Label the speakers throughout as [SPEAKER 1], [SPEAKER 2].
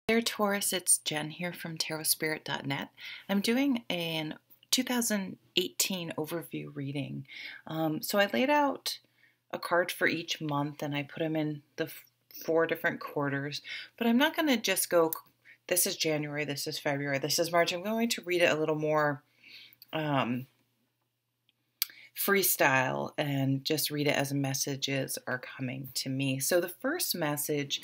[SPEAKER 1] There, Taurus, it's Jen here from tarotspirit.net. I'm doing an 2018 overview reading. So I laid out a card for each month and I put them in the 4 different quarters, but I'm not going to just go, this is January, this is February, this is March. I'm going to read it a little more freestyle and just read it as messages are coming to me. So the first message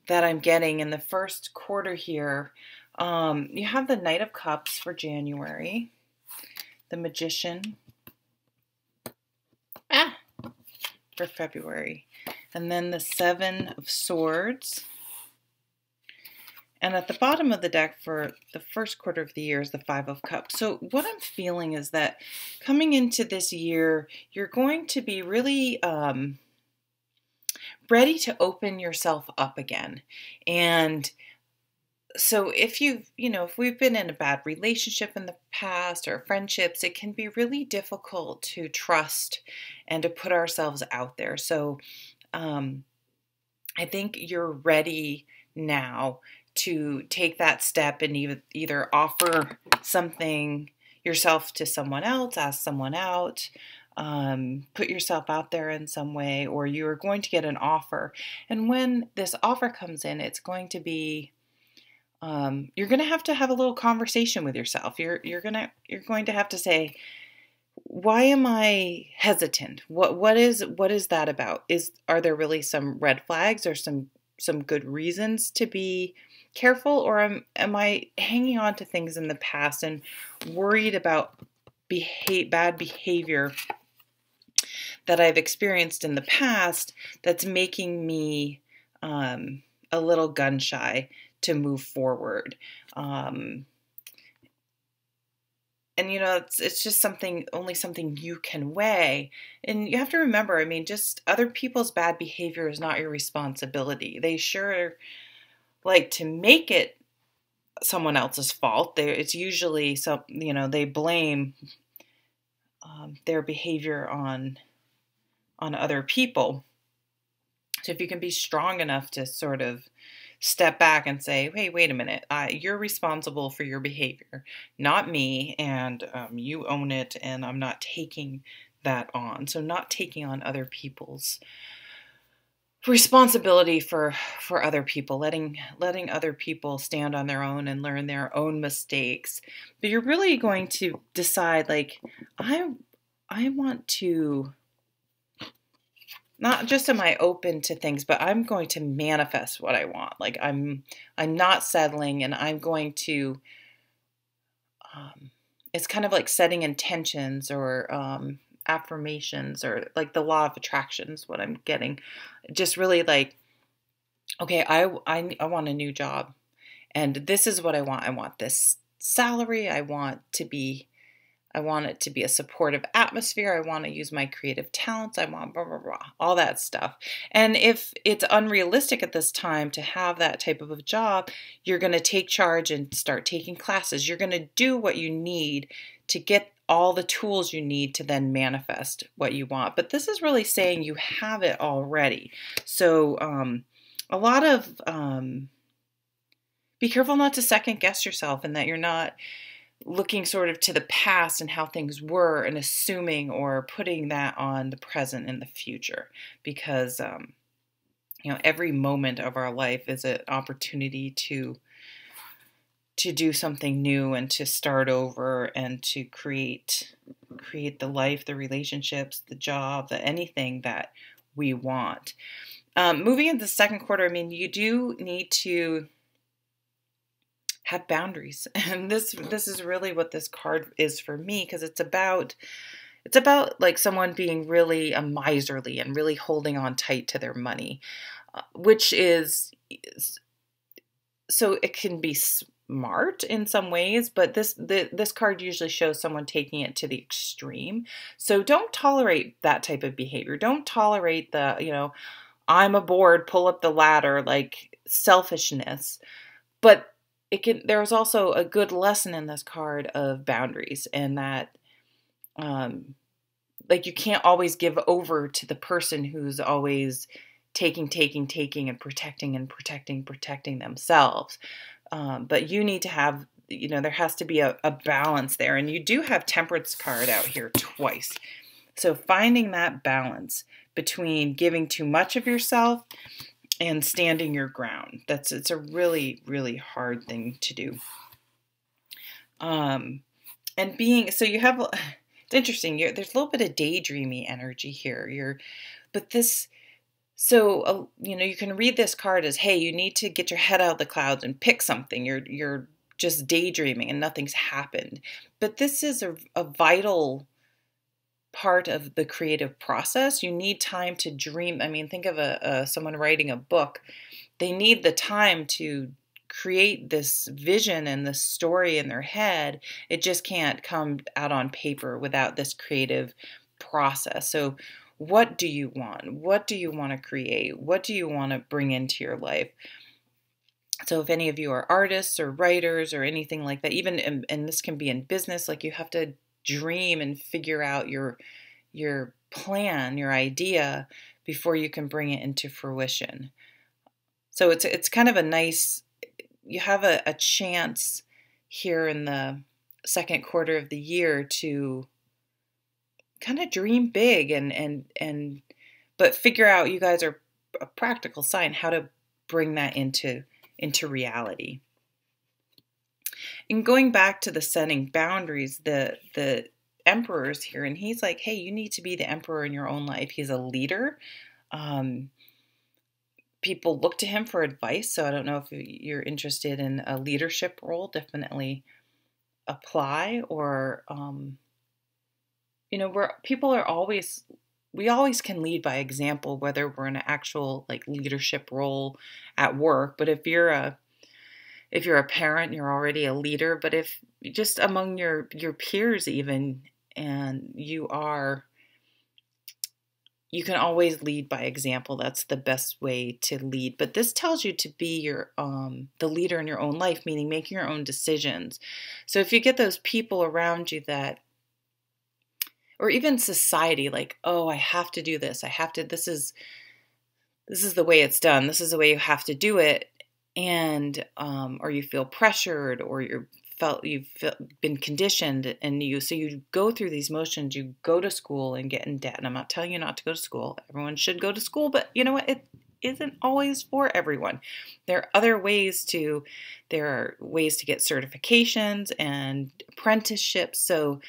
[SPEAKER 1] that I'm getting in the first quarter here, you have the Knight of Cups for January, the Magician for February, and then the Seven of Swords. And at the bottom of the deck for the first quarter of the year is the Five of Cups. So what I'm feeling is that coming into this year, you're going to be really ready to open yourself up again. And so if if we've been in a bad relationship in the past or friendships, it can be really difficult to trust and to put ourselves out there. So I think you're ready now to take that step and either offer something yourself to someone else, ask someone out, put yourself out there in some way, or you're going to get an offer. And when this offer comes in, it's going to be, you're going to have a little conversation with yourself. You're going to have to say, why am I hesitant? What is that about? Are there really some red flags or some good reasons to be careful, or am I hanging on to things in the past and worried about bad behavior that I've experienced in the past that's making me a little gun shy to move forward? And it's just only something you can weigh. And you have to remember, I mean, just other people's bad behavior is not your responsibility. They sure like to make it someone else's fault. It's usually they blame their behavior on other people. So if you can be strong enough to sort of step back and say, hey, wait a minute, you're responsible for your behavior, not me, and you own it, and I'm not taking that on. So not taking on other people's responsibility for other people, letting other people stand on their own and learn their own mistakes. But you're really going to decide, like, I want to, not just am I open to things, but I'm going to manifest what I want. Like I'm not settling, and I'm going to, it's kind of like setting intentions or affirmations, or like the law of attraction is what I'm getting. Just really like, okay, I want a new job, and this is what I want. I want this salary. I want it to be a supportive atmosphere. I want to use my creative talents. I want blah, blah, blah, all that stuff. And if it's unrealistic at this time to have that type of a job, you're going to take charge and start taking classes. You're going to do what you need to get all the tools you need to then manifest what you want. But this is really saying you have it already. So a lot of, be careful not to second guess yourself, and that you're not looking sort of to the past and how things were and assuming or putting that on the present and the future, because every moment of our life is an opportunity to do something new and to start over and to create the life, the relationships, the job, anything that we want. Moving into the second quarter, I mean, you do need to have boundaries. And this is really what this card is for me, because it's about like someone being really miserly and really holding on tight to their money, which is, so it can be smart in some ways, but this card usually shows someone taking it to the extreme. So don't tolerate that type of behavior. Don't tolerate the, I'm a board, pull up the ladder, like selfishness. But there's also a good lesson in this card of boundaries, and that like you can't always give over to the person who's always taking, and protecting themselves. But you need to have, there has to be a balance there. And you do have Temperance card out here twice. So finding that balance between giving too much of yourself and standing your ground. It's a really, really hard thing to do. And so you have, it's interesting. There's a little bit of daydreamy energy here. So, you can read this card as, hey, you need to get your head out of the clouds and pick something. You're just daydreaming and nothing's happened. But this is a vital part of the creative process. You need time to dream. I mean, think of someone writing a book. They need the time to create this vision and this story in their head. It just can't come out on paper without this creative process. So what do you want? What do you want to create? What do you want to bring into your life? So if any of you are artists or writers or anything like that, even and this can be in business, like you have to dream and figure out your plan, your idea before you can bring it into fruition. So it's kind of a nice, you have a chance here in the second quarter of the year to kind of dream big but figure out, you guys are a practical sign, how to bring that into reality. And going back to the setting boundaries, the Emperor's here, and he's like, hey, you need to be the emperor in your own life. He's a leader. People look to him for advice. So I don't know if you're interested in a leadership role, definitely apply. Or, where people are always, we always can lead by example, whether we're in an actual like leadership role at work. But if you're a parent, you're already a leader. But if just among your peers even, and you can always lead by example. That's the best way to lead. But this tells you to be the leader in your own life, meaning making your own decisions. So if you get those people around you that, or even society, like, oh, I have to do this. This is the way it's done. This is the way you have to do it. And, or you feel pressured, or you've been conditioned, and so you go through these motions. You go to school and get in debt. And I'm not telling you not to go to school. Everyone should go to school, but you know what? It isn't always for everyone. There are ways to get certifications and apprenticeships. So,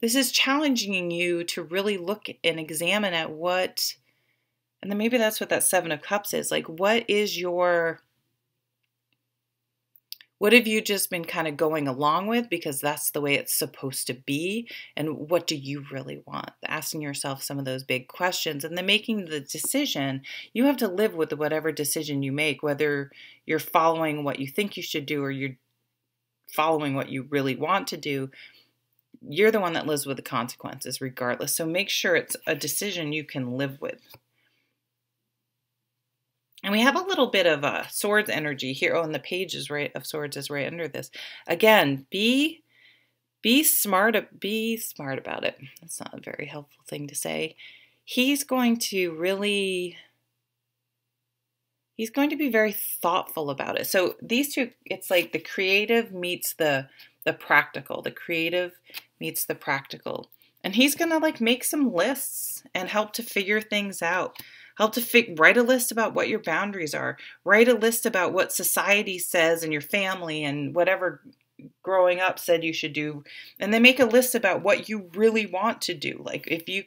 [SPEAKER 1] this is challenging you to really look and examine at what, and then maybe that's what that Seven of Cups is. Like, what have you just been kind of going along with because that's the way it's supposed to be? And what do you really want? Asking yourself some of those big questions, and then making the decision. You have to live with whatever decision you make, whether you're following what you think you should do or you're following what you really want to do. You're the one that lives with the consequences regardless. So make sure it's a decision you can live with. And we have a little bit of a swords energy here. Oh, and the page of swords is right under this. Again, be smart about it. That's not a very helpful thing to say. He's going to be very thoughtful about it. So these two, it's like the creative meets the practical. The creative meets the practical. And he's going to like make some lists and help to figure things out. Help to write a list about what your boundaries are. Write a list about what society says and your family and whatever growing up said you should do. And then make a list about what you really want to do. Like if you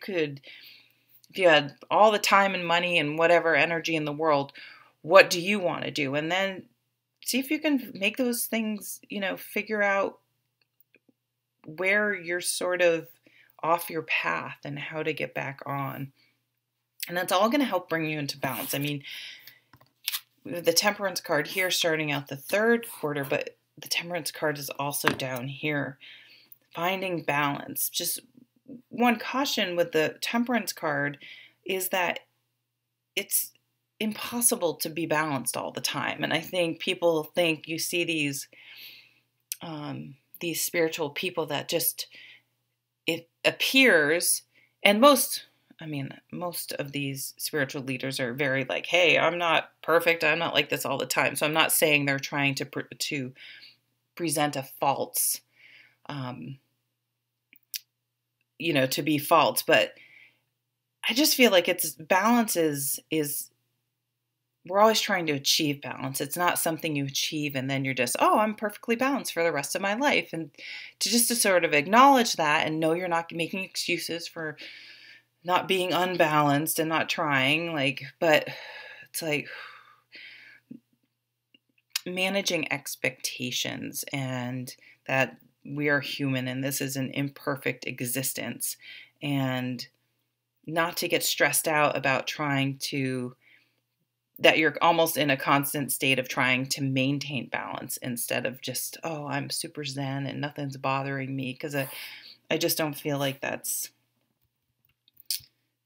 [SPEAKER 1] had all the time and money and whatever energy in the world, what do you want to do? And then see if you can make those things, figure out where you're sort of off your path and how to get back on. And that's all going to help bring you into balance. I mean, the Temperance card here starting out the third quarter, but the Temperance card is also down here. Finding balance. Just one caution with the Temperance card is that it's impossible to be balanced all the time. And I think people think you see these spiritual people that just, it appears, and most I mean, most of these spiritual leaders are very like, hey, I'm not perfect. I'm not like this all the time. So I'm not saying they're trying to present a false, um, to be false, but I just feel like it's balance is we're always trying to achieve balance. It's not something you achieve and then you're just, oh, I'm perfectly balanced for the rest of my life. And to sort of acknowledge that and know you're not making excuses for not being unbalanced and not trying, like, but it's like managing expectations and that we are human and this is an imperfect existence, and not to get stressed out about that you're almost in a constant state of trying to maintain balance instead of just, oh, I'm super zen and nothing's bothering me, because I just don't feel like that's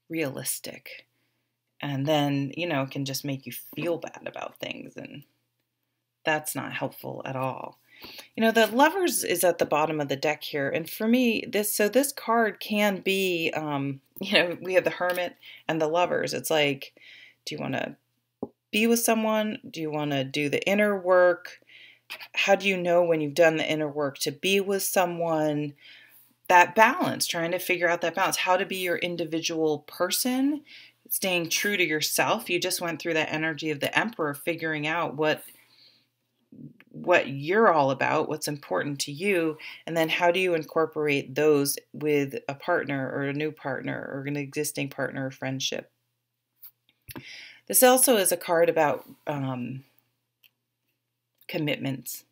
[SPEAKER 1] realistic. And then, it can just make you feel bad about things, and that's not helpful at all. The Lovers is at the bottom of the deck here, and for me, this card can be, we have the Hermit and the Lovers. It's like, do you want to be with someone? Do you want to do the inner work? How do you know when you've done the inner work to be with someone? That balance, trying to figure out that balance, how to be your individual person, staying true to yourself. You just went through that energy of the Emperor, figuring out what you're all about, what's important to you, and then how do you incorporate those with a partner or a new partner or an existing partner or friendship. This also is a card about commitments.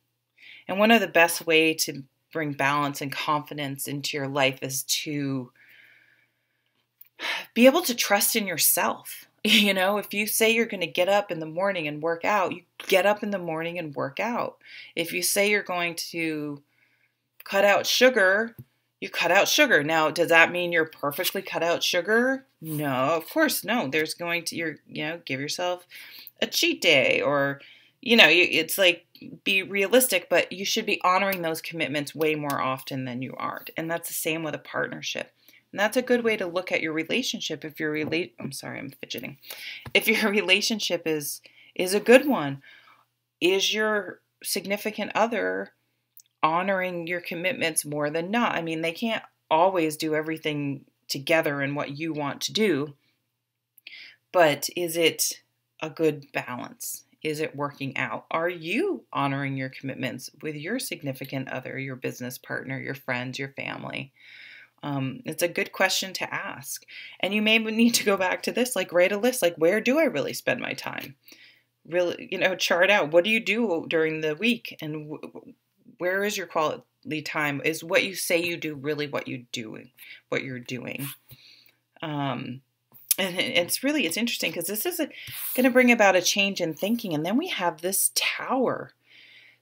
[SPEAKER 1] And one of the best way to bring balance and confidence into your life is to be able to trust in yourself. If you say you're going to get up in the morning and work out, you get up in the morning and work out. If you say you're going to cut out sugar, you cut out sugar. Now, does that mean you're perfectly cut out sugar? No, of course, no. There's going to, give yourself a cheat day, or, it's like, be realistic, but you should be honoring those commitments way more often than you aren't. And that's the same with a partnership. And that's a good way to look at your relationship. If your I'm sorry, I'm fidgeting. If your relationship is a good one, is your significant other honoring your commitments more than not? I mean, they can't always do everything together in what you want to do, but is it a good balance? Is it working out? Are you honoring your commitments with your significant other, your business partner, your friends, your family? It's a good question to ask. And you may need to go back to this, like write a list, like where do I really spend my time? Really, chart out, what do you do during the week? And where is your quality time? Is what you say you do really what you're doing? And it's interesting because this is going to bring about a change in thinking. And then we have this Tower.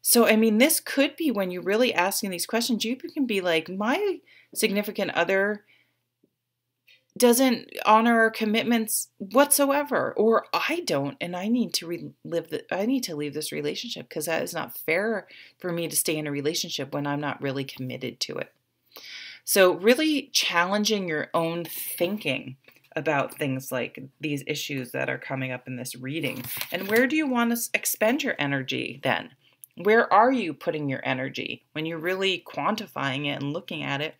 [SPEAKER 1] So, I mean, this could be when you're really asking these questions, you can be like, my significant other doesn't honor our commitments whatsoever, or I don't, and I need to leave this relationship because that is not fair for me to stay in a relationship when I'm not really committed to it. So really challenging your own thinking about things like these issues that are coming up in this reading. And where do you want to expend your energy then? Where are you putting your energy when you're really quantifying it and looking at it?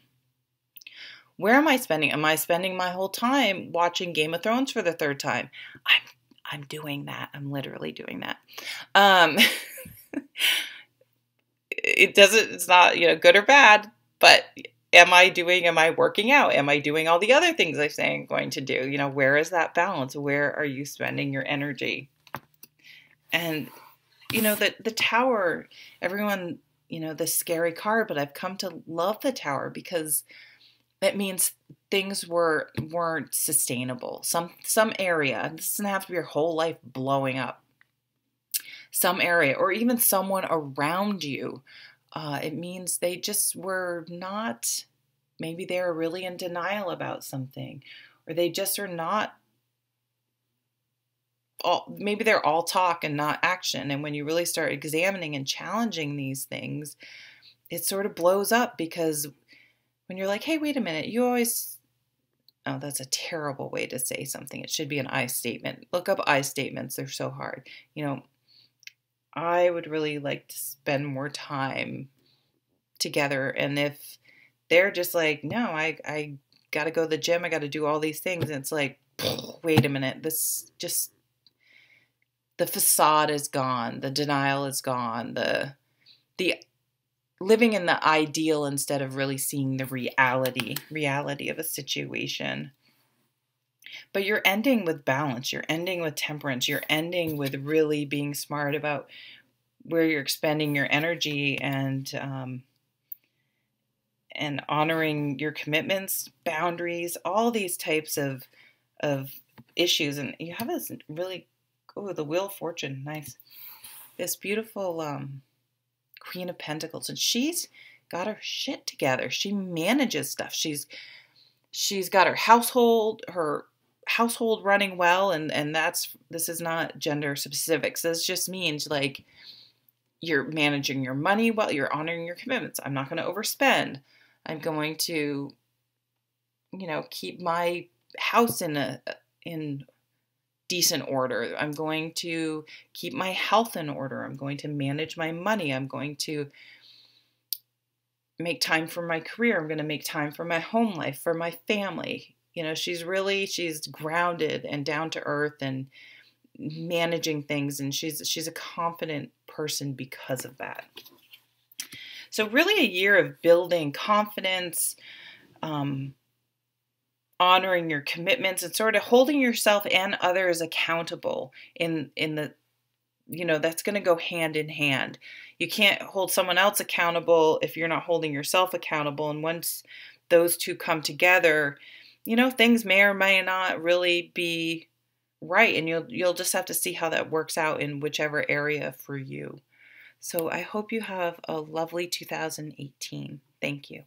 [SPEAKER 1] Where am I spending? Am I spending my whole time watching Game of Thrones for the third time? I'm doing that. I'm literally doing that. It's not, good or bad, but am I working out? Am I doing all the other things I say I'm going to do? Where is that balance? Where are you spending your energy? And, the Tower, everyone, the scary card, but I've come to love the Tower because it means things weren't sustainable. Some area, this doesn't have to be your whole life blowing up. Some area, or even someone around you, it means they just were not, maybe they're really in denial about something, or they just are not, maybe they're all talk and not action. And when you really start examining and challenging these things, it sort of blows up because when you're like, hey, wait a minute, you always Oh, that's a terrible way to say something. It should be an I statement. Look up I statements. They're so hard. You know, I would really like to spend more time together. And if they're just like, no, I got to go to the gym. I got to do all these things. And it's like, wait a minute. This just, the facade is gone. The denial is gone. The living in the ideal instead of really seeing the reality of a situation. But you're ending with balance. You're ending with temperance. You're ending with really being smart about where you're expending your energy and honoring your commitments, boundaries, all these types of issues. And you have this really, the Wheel of Fortune, nice. This beautiful Queen of Pentacles, and she's got her shit together. She manages stuff. She's got her household running well, and this is not gender specific. So this just means like you're managing your money well, you're honoring your commitments. I'm not going to overspend. I'm going to, keep my house in decent order. I'm going to keep my health in order. I'm going to manage my money. I'm going to make time for my career. I'm going to make time for my home life, for my family. She's grounded and down to earth and managing things, and she's a confident person because of that. So really a year of building confidence, honoring your commitments, and sort of holding yourself and others accountable in the, that's going to go hand in hand. You can't hold someone else accountable if you're not holding yourself accountable. And once those two come together, things may or may not really be right. And you'll just have to see how that works out in whichever area for you. So I hope you have a lovely 2018. Thank you.